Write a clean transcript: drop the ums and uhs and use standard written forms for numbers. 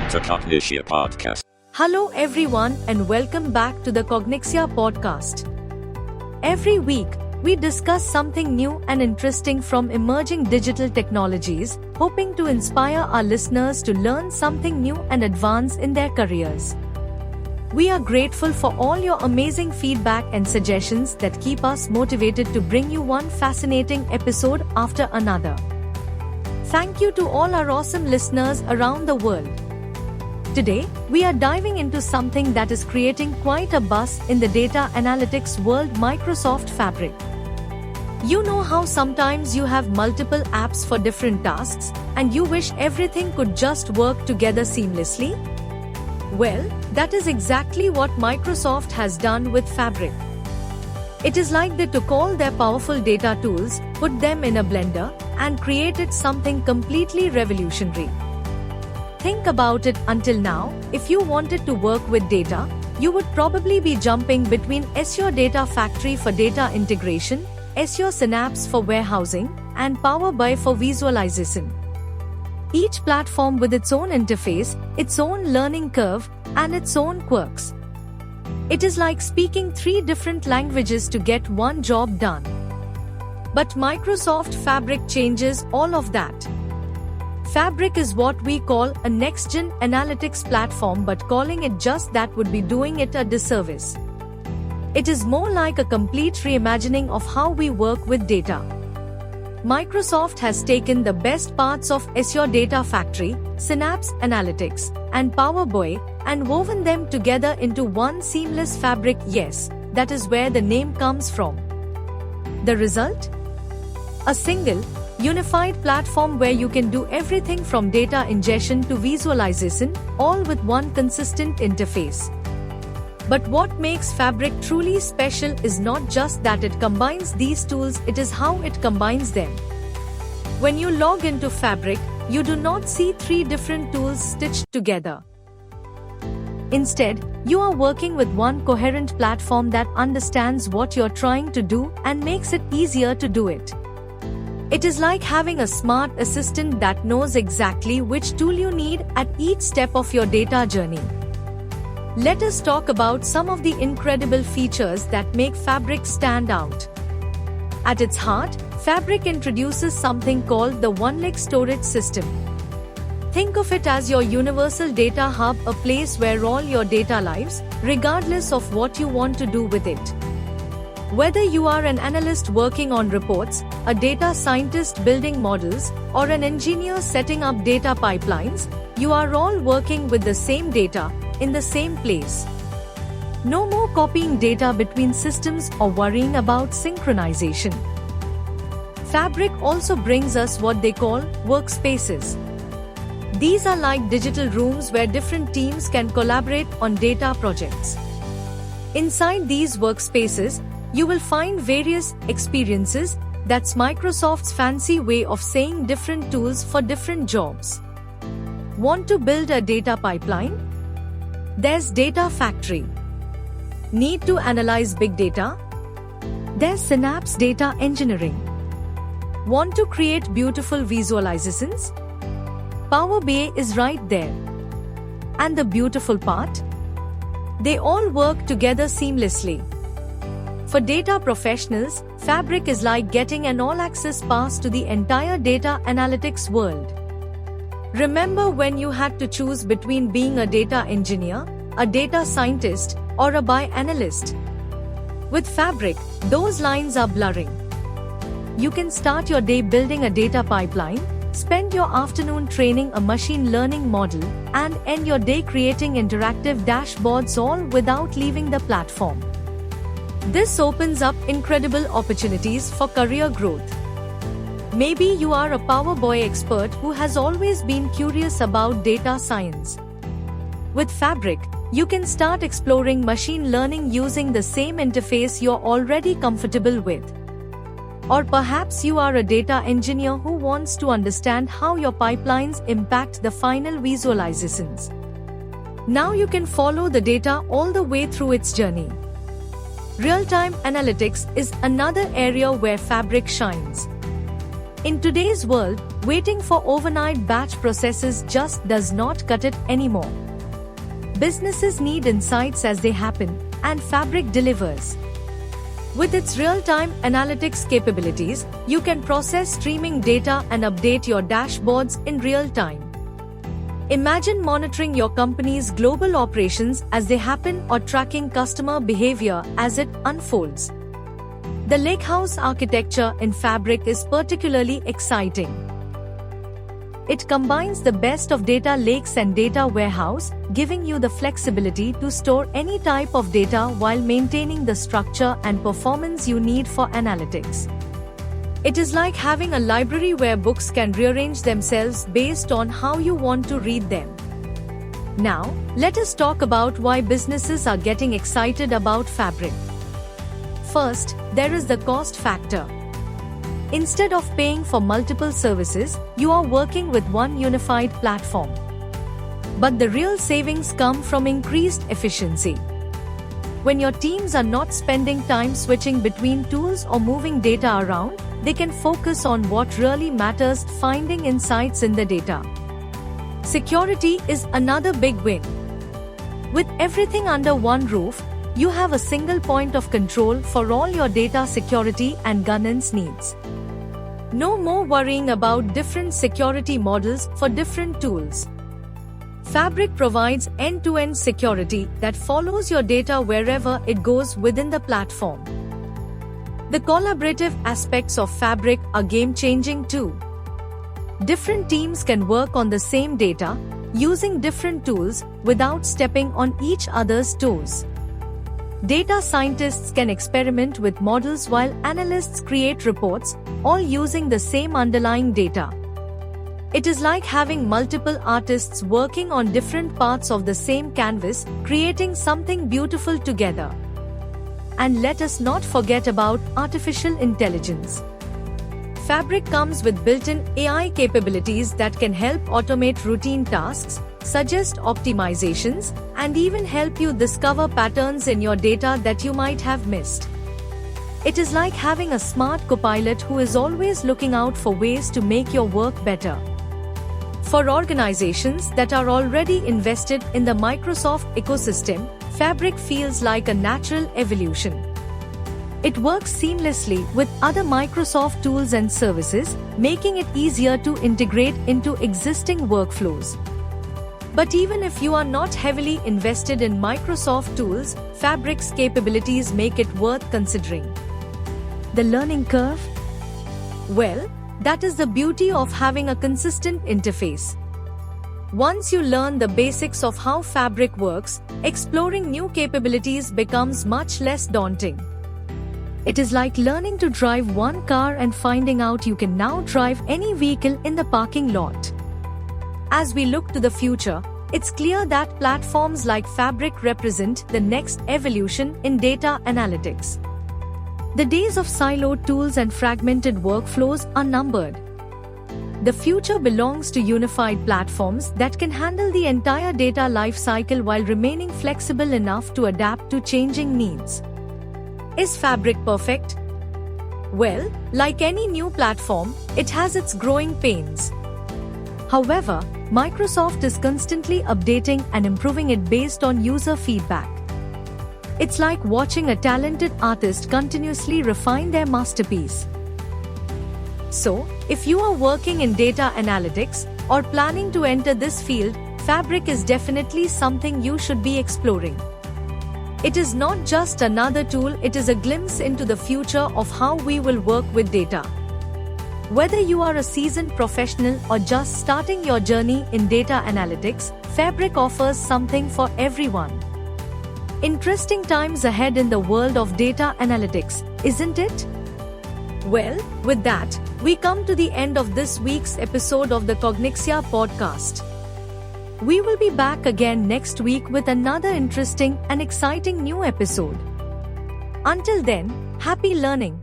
to Cognixia Podcast. Hello everyone and welcome back to the Cognixia Podcast. Every week, we discuss something new and interesting from emerging digital technologies, hoping to inspire our listeners to learn something new and advance in their careers. We are grateful for all your amazing feedback and suggestions that keep us motivated to bring you one fascinating episode after another. Thank you to all our awesome listeners around the world. Today, we are diving into something that is creating quite a buzz in the data analytics world: Microsoft Fabric. You know how sometimes you have multiple apps for different tasks, and you wish everything could just work together seamlessly? Well, that is exactly what Microsoft has done with Fabric. It is like they took all their powerful data tools, put them in a blender, and created something completely revolutionary. Think about it. Until now, if you wanted to work with data, you would probably be jumping between Azure Data Factory for data integration, Azure Synapse for warehousing, and Power BI for visualization. Each platform with its own interface, its own learning curve, and its own quirks. It is like speaking 3 different languages to get one job done. But Microsoft Fabric changes all of that. Fabric is what we call a next-gen analytics platform, but calling it just that would be doing it a disservice. It is more like a complete reimagining of how we work with data. Microsoft has taken the best parts of Azure Data Factory, Synapse Analytics, and Power BI, and woven them together into one seamless fabric. Yes, that is where the name comes from. The result? A single, unified platform where you can do everything from data ingestion to visualization, all with one consistent interface. But what makes Fabric truly special is not just that it combines these tools, it is how it combines them. When you log into Fabric, you do not see 3 different tools stitched together. Instead, you are working with one coherent platform that understands what you're trying to do and makes it easier to do it. It is like having a smart assistant that knows exactly which tool you need at each step of your data journey. Let us talk about some of the incredible features that make Fabric stand out. At its heart, Fabric introduces something called the OneLake storage system. Think of it as your universal data hub, a place where all your data lives, regardless of what you want to do with it. Whether you are an analyst working on reports, a data scientist building models, or an engineer setting up data pipelines, you are all working with the same data, in the same place. No more copying data between systems or worrying about synchronization. Fabric also brings us what they call workspaces. These are like digital rooms where different teams can collaborate on data projects. Inside these workspaces, you will find various experiences. That's Microsoft's fancy way of saying different tools for different jobs. Want to build a data pipeline? There's Data Factory. Need to analyze big data? There's Synapse Data Engineering. Want to create beautiful visualizations? Power BI is right there. And the beautiful part? They all work together seamlessly. For data professionals, Fabric is like getting an all-access pass to the entire data analytics world. Remember when you had to choose between being a data engineer, a data scientist, or a BI analyst? With Fabric, those lines are blurring. You can start your day building a data pipeline, spend your afternoon training a machine learning model, and end your day creating interactive dashboards, all without leaving the platform. This opens up incredible opportunities for career growth. Maybe you are a Power BI expert who has always been curious about data science. With Fabric, you can start exploring machine learning using the same interface you're already comfortable with. Or perhaps you are a data engineer who wants to understand how your pipelines impact the final visualizations. Now you can follow the data all the way through its journey. Real-time analytics is another area where Fabric shines. In today's world, waiting for overnight batch processes just does not cut it anymore. Businesses need insights as they happen, and Fabric delivers. With its real-time analytics capabilities, you can process streaming data and update your dashboards in real time. Imagine monitoring your company's global operations as they happen or tracking customer behavior as it unfolds. The Lakehouse architecture in Fabric is particularly exciting. It combines the best of data lakes and data warehouse, giving you the flexibility to store any type of data while maintaining the structure and performance you need for analytics. It is like having a library where books can rearrange themselves based on how you want to read them. Now, let us talk about why businesses are getting excited about Fabric. First, there is the cost factor. Instead of paying for multiple services, you are working with one unified platform. But the real savings come from increased efficiency. When your teams are not spending time switching between tools or moving data around, they can focus on what really matters, finding insights in the data. Security is another big win. With everything under one roof, you have a single point of control for all your data security and governance needs. No more worrying about different security models for different tools. Fabric provides end-to-end security that follows your data wherever it goes within the platform. The collaborative aspects of Fabric are game-changing too. Different teams can work on the same data, using different tools, without stepping on each other's toes. Data scientists can experiment with models while analysts create reports, all using the same underlying data. It is like having multiple artists working on different parts of the same canvas, creating something beautiful together. And let us not forget about artificial intelligence. Fabric comes with built-in AI capabilities that can help automate routine tasks, suggest optimizations, and even help you discover patterns in your data that you might have missed. It is like having a smart copilot who is always looking out for ways to make your work better. For organizations that are already invested in the Microsoft ecosystem, Fabric feels like a natural evolution. It works seamlessly with other Microsoft tools and services, making it easier to integrate into existing workflows. But even if you are not heavily invested in Microsoft tools, Fabric's capabilities make it worth considering. The learning curve? Well, that is the beauty of having a consistent interface. Once you learn the basics of how Fabric works, exploring new capabilities becomes much less daunting. It is like learning to drive one car and finding out you can now drive any vehicle in the parking lot. As we look to the future, it's clear that platforms like Fabric represent the next evolution in data analytics. The days of siloed tools and fragmented workflows are numbered. The future belongs to unified platforms that can handle the entire data lifecycle while remaining flexible enough to adapt to changing needs. Is Fabric perfect? Well, like any new platform, it has its growing pains. However, Microsoft is constantly updating and improving it based on user feedback. It's like watching a talented artist continuously refine their masterpiece. So, if you are working in data analytics or planning to enter this field, Fabric is definitely something you should be exploring. It is not just another tool, it is a glimpse into the future of how we will work with data. Whether you are a seasoned professional or just starting your journey in data analytics, Fabric offers something for everyone. Interesting times ahead in the world of data analytics, isn't it? Well, with that, we come to the end of this week's episode of the Cognixia podcast. We will be back again next week with another interesting and exciting new episode. Until then, happy learning.